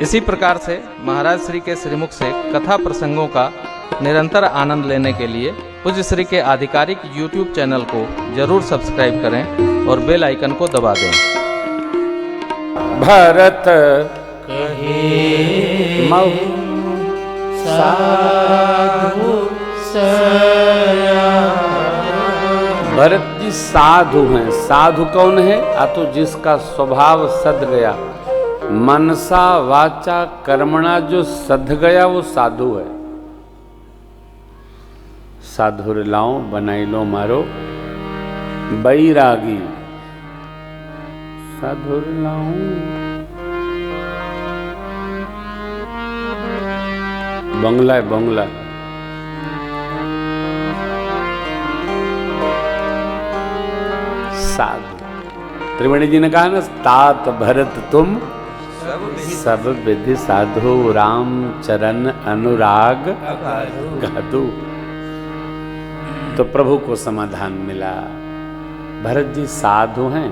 इसी प्रकार से महाराज श्री के श्रीमुख से कथा प्रसंगों का निरंतर आनंद लेने के लिए पूज्य श्री के आधिकारिक YouTube चैनल को जरूर सब्सक्राइब करें और बेल आइकन को दबा दें। भरत कहे महु साधु भरत जी साधु हैं। साधु कौन है? तो जिसका स्वभाव सध गया, मनसा वाचा कर्मणा जो सध गया वो साधु है। साधुर लाओ बनाई लो मारो बैरागी। साधुर लाओ बंगला है, बंगला साधु। त्रिवेणी जी ने कहा ना, तात भरत तुम सब विधि साधु, राम चरण अनुराग गाधु। तो प्रभु को समाधान मिला। भरत जी साधु हैं,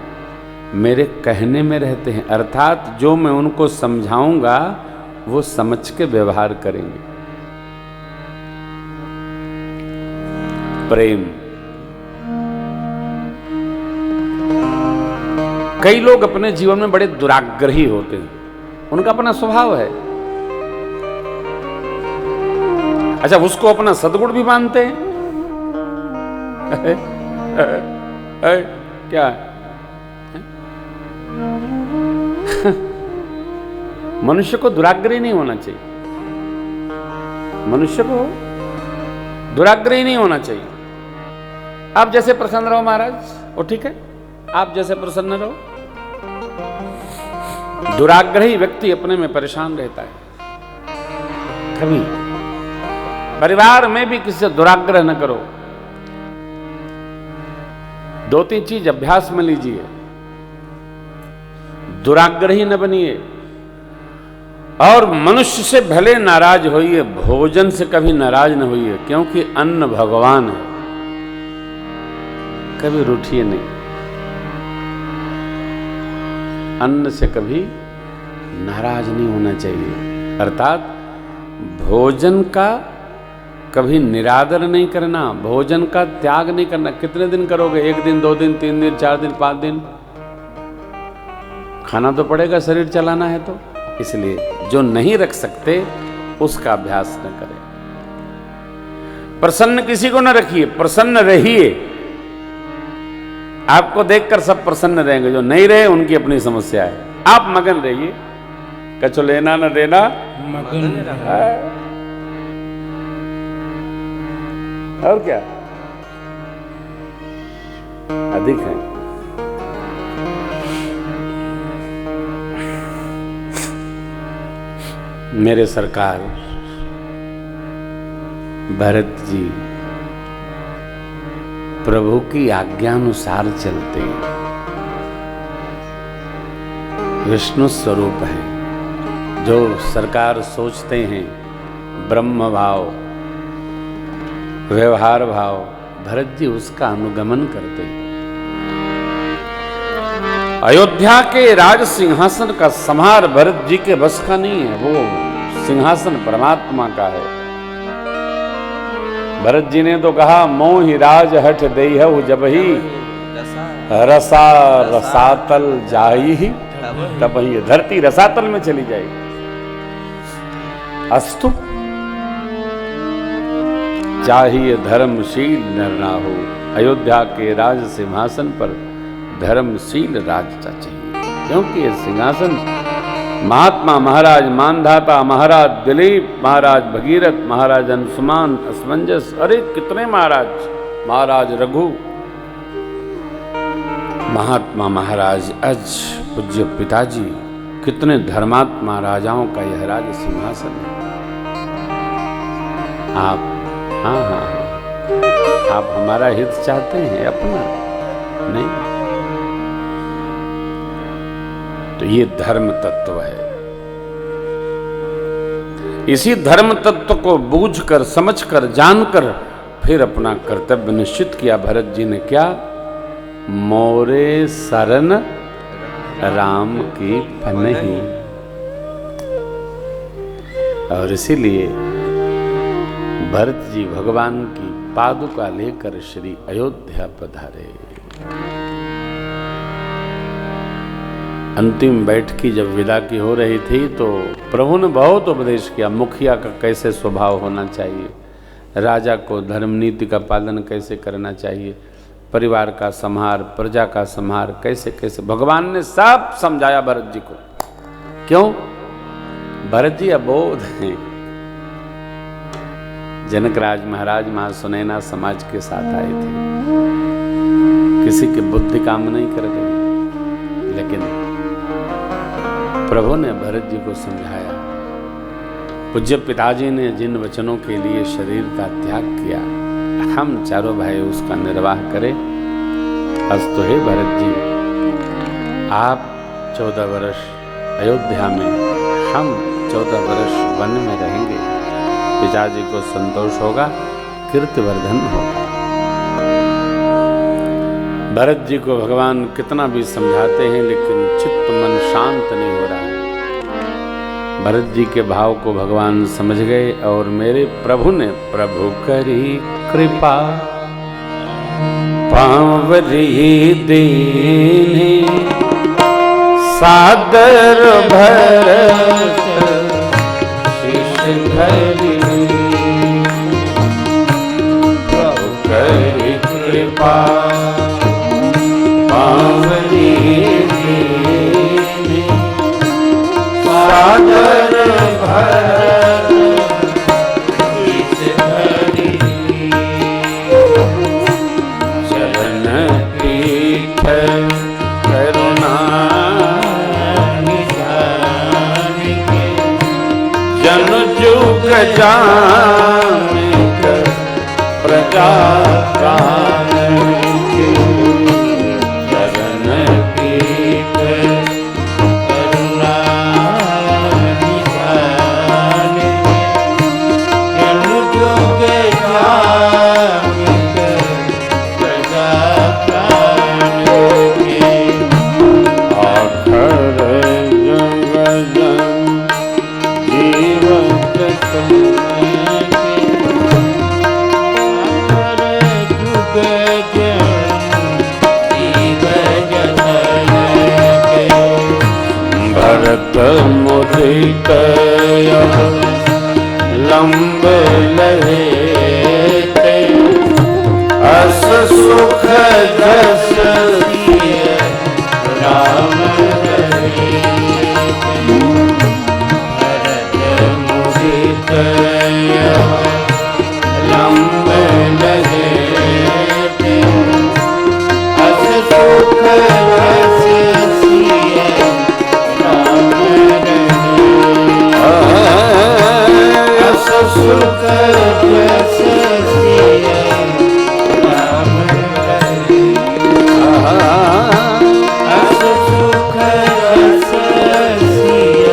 मेरे कहने में रहते हैं, अर्थात जो मैं उनको समझाऊंगा वो समझ के व्यवहार करेंगे। प्रेम। कई लोग अपने जीवन में बड़े दुराग्रही होते हैं, उनका अपना स्वभाव है। अच्छा, उसको अपना सद्गुण भी मानते हैं। क्या मनुष्य को दुराग्रही नहीं होना चाहिए। मनुष्य को दुराग्रही नहीं होना चाहिए। आप जैसे प्रसन्न रहो महाराज, वो ठीक है, आप जैसे प्रसन्न रहो। दुराग्रही व्यक्ति अपने में परेशान रहता है। कभी परिवार में भी किसी से दुराग्रह न करो। दो तीन चीज अभ्यास में लीजिए। दुराग्रही न बनिए, और मनुष्य से भले नाराज होइए, भोजन से कभी नाराज न होइए, क्योंकि अन्न भगवान है। कभी रूठिए नहीं, अन्न से कभी नाराज नहीं होना चाहिए। अर्थात भोजन का कभी निरादर नहीं करना, भोजन का त्याग नहीं करना। कितने दिन करोगे? 1 दिन, 2 दिन, 3 दिन, 4 दिन, 5 दिन? खाना तो पड़ेगा, शरीर चलाना है। तो इसलिए जो नहीं रख सकते उसका अभ्यास न करें। प्रसन्न किसी को न रखिए, प्रसन्न रहिए। आपको देखकर सब प्रसन्न रहेंगे, जो नहीं रहे उनकी अपनी समस्या है। आप मगन रहिए, कछु लेना न देना मगन रहा। और क्या अधिक है। मेरे सरकार भरत जी प्रभु की आज्ञानुसार चलते हैं, विष्णु स्वरूप हैं। जो सरकार सोचते हैं ब्रह्म भाव, व्यवहार भाव, भरत जी उसका अनुगमन करते हैं। अयोध्या के राज सिंहासन का संहार भरत जी के बस का नहीं है, वो सिंहासन परमात्मा का है। भरत जी ने तो कहा, मोहि राज हठ देहु जब ही रसा रसातल जाई, तब ही धरती रसातल में चली जाएगी। अस्तु चाहिए धर्मशील नर ना हो। अयोध्या के राज सिंहासन पर धर्मशील राजा चाहिए, क्योंकि ये सिंहासन महात्मा महाराज मानधाता, महाराज दिलीप, महाराज भगीरथ, महाराज अंशुमान, असमंजस, अरे कितने महाराज, महाराज रघु, महात्मा महाराज अज, पूज्य पिताजी, कितने धर्मात्मा राजाओं का यह राज सिंहासन है। आप हाँ, आप हमारा हित चाहते हैं, अपना नहीं। तो ये धर्म तत्व है। इसी धर्म तत्व को बूझकर, समझकर, जानकर फिर अपना कर्तव्य निश्चित किया भरत जी ने। क्या? मोरे शरण राम की फनहि। और इसीलिए भरत जी भगवान की पादुका लेकर श्री अयोध्या पधारे। अंतिम बैठकी जब विदा की हो रही थी तो प्रभु ने बहुत उपदेश किया, मुखिया का कैसे स्वभाव होना चाहिए, राजा को धर्म नीति का पालन कैसे करना चाहिए, परिवार का संहार, प्रजा का संहार कैसे कैसे, भगवान ने सब समझाया भरत जी को। क्यों? भरत जी अबोध हैं। जनकराज महाराज महासुनैना समाज के साथ आए थे, किसी की बुद्धि काम नहीं कर रही, लेकिन प्रभु ने भरत जी को समझाया। पूज्य पिताजी ने जिन वचनों के लिए शरीर का त्याग किया, हम चारों भाई उसका निर्वाह करें। अस्तु हे भरत जी, आप 14 वर्ष अयोध्या में, हम 14 वर्ष वन में रहेंगे। पिताजी को संतोष होगा, कीर्तिवर्धन होगा। भरत जी को भगवान कितना भी समझाते हैं लेकिन चित्त मन शांत नहीं हो रहा है। भरत जी के भाव को भगवान समझ गए और मेरे प्रभु ने प्रभु करी कृपा पावरी दीने सादर भरत शिष धरी प्रभु करी कृपा पावरी दीने सादर भरत शिष धरी चरण पीठ करुणा जन जुग जानिक प्रजा प्राण के चरण पीठ करुणा जन जुग जानिक प्रजा प्राण के आखर जग जीवत भरत मुदित लंब लहेते अस सुख जस राम लंब लहेते अस सुख रस सिय राम अस सुख रस सिय राम अस सुख रस सिय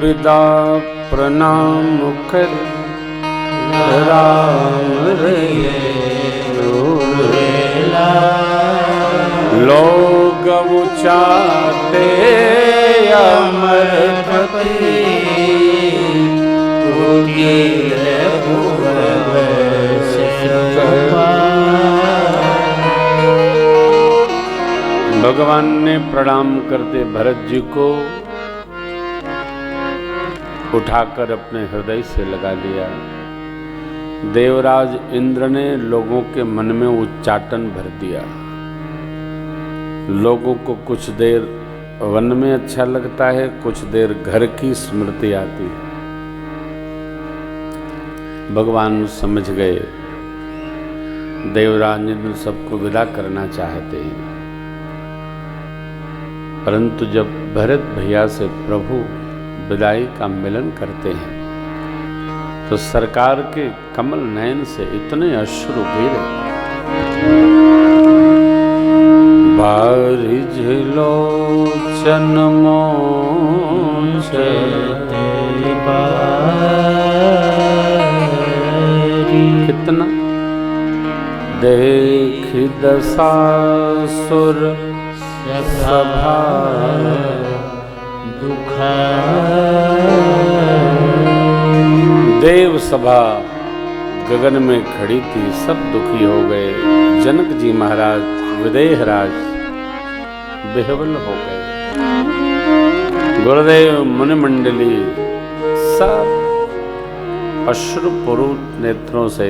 विदा प्रणाम कर राम लोग उचाते अमरपति भगवान ने प्रणाम करते भरत जी को उठाकर अपने हृदय से लगा लिया। देवराज इंद्र ने लोगों के मन में उच्चाटन भर दिया। लोगों को कुछ देर वन में अच्छा लगता है, कुछ देर घर की स्मृति आती है। भगवान समझ गए देवराज इंद्र सबको विदा करना चाहते हैं, परंतु जब भरत भैया से प्रभु विदाई का मिलन करते हैं तो सरकार के कमल नयन से इतने अश्रु गिरे। बारिज लोचन मोच कितना देख दशासुर सभा देव सभा गगन में खड़ी थी, सब दुखी हो गए। जनक जी महाराज विदेह राज बेहवल हो गए। गुरुदेव मुनि मंडली सब अश्रुपूरित नेत्रों से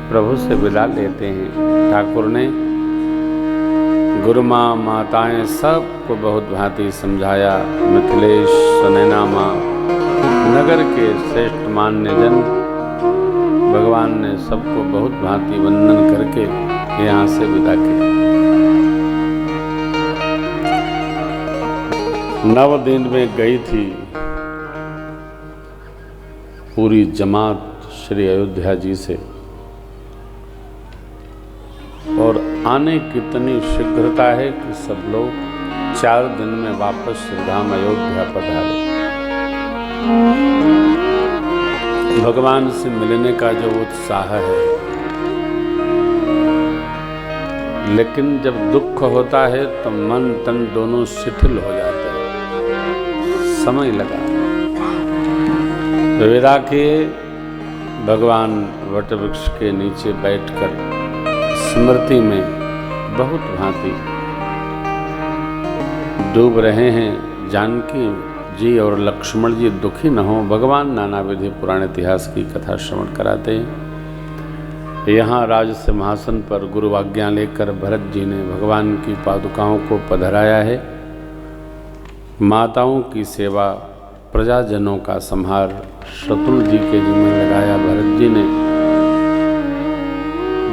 प्रभु से विदा लेते हैं। ठाकुर ने गुरु माँ माताएं सबको बहुत भांति समझाया। मिथिलेश सुनैना माँ नगर के श्रेष्ठ मान्य जन भगवान ने सबको बहुत भांति वंदन करके यहाँ से विदा किया। 9 दिन में गई थी पूरी जमात श्री अयोध्या जी से, और आने की इतनी शीघ्रता है कि सब लोग 4 दिन में वापस श्रीधाम अयोध्या पधारे। भगवान से मिलने का जो उत्साह है, लेकिन जब दुख होता है तो मन तन दोनों शिथिल हो जाते हैं। समय लगा। विदा किए। भगवान वटवृक्ष के नीचे बैठकर स्मृति में बहुत भांति डूब रहे हैं। जानकी जी और लक्ष्मण जी दुखी न हो, भगवान नाना विधि पुराण इतिहास की कथा श्रवण कराते हैं। यहाँ राज सिंहासन पर गुरु आज्ञा लेकर भरत जी ने भगवान की पादुकाओं को पधराया है। माताओं की सेवा, प्रजाजनों का संहार शत्रुघ्न जी के जिम्मे लगाया। भरत जी ने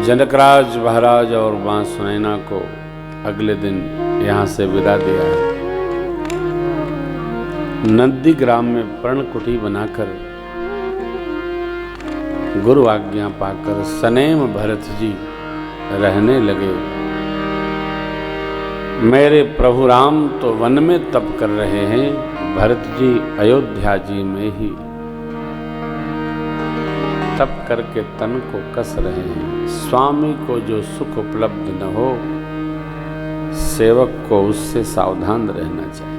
जनकराज महाराज और मां सुनैना को अगले दिन यहाँ से विदा दिया है। नंदी ग्राम में पर्णकुटी बनाकर गुरु आज्ञा पाकर सनेम भरत जी रहने लगे। मेरे प्रभु राम तो वन में तप कर रहे हैं, भरत जी अयोध्या जी में ही तप करके तन को कस रहे हैं। स्वामी को जो सुख उपलब्ध न हो, सेवक को उससे सावधान रहना चाहिए।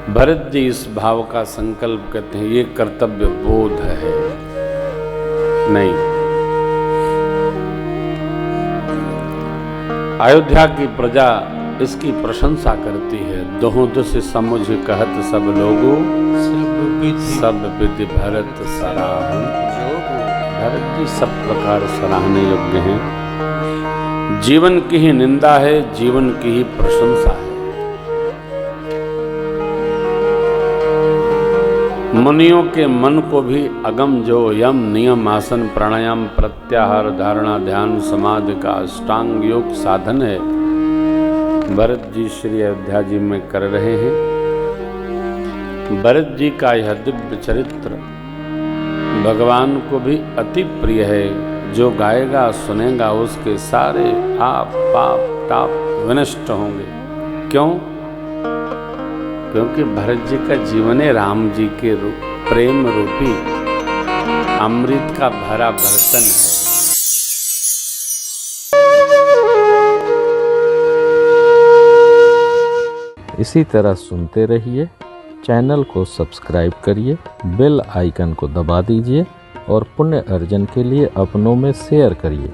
भरत जी इस भाव का संकल्प करते हैं, ये कर्तव्य बोध है। नहीं, अयोध्या की प्रजा इसकी प्रशंसा करती है। दोहों दुस समुझ कहत सब लोगो, सब विधि भरत सराहन। भरत जी सब प्रकार सराहने योग्य हैं। जीवन की ही निंदा है, जीवन की ही प्रशंसा है। मुनियों के मन को भी अगम जो यम नियम आसन प्राणायाम प्रत्याहार धारणा ध्यान समाधि का अष्टांग योग साधन है, भरत जी श्री अयोध्या जी में कर रहे हैं। भरत जी का यह दिव्य चरित्र भगवान को भी अति प्रिय है। जो गाएगा सुनेगा उसके सारे आप पाप ताप विनष्ट होंगे। क्यों? क्योंकि भरत जी का जीवन है राम जी के प्रेम रूपी अमृत का भरा बर्तन है। इसी तरह सुनते रहिए। चैनल को सब्सक्राइब करिए, बेल आइकन को दबा दीजिए और पुण्य अर्जन के लिए अपनों में शेयर करिए।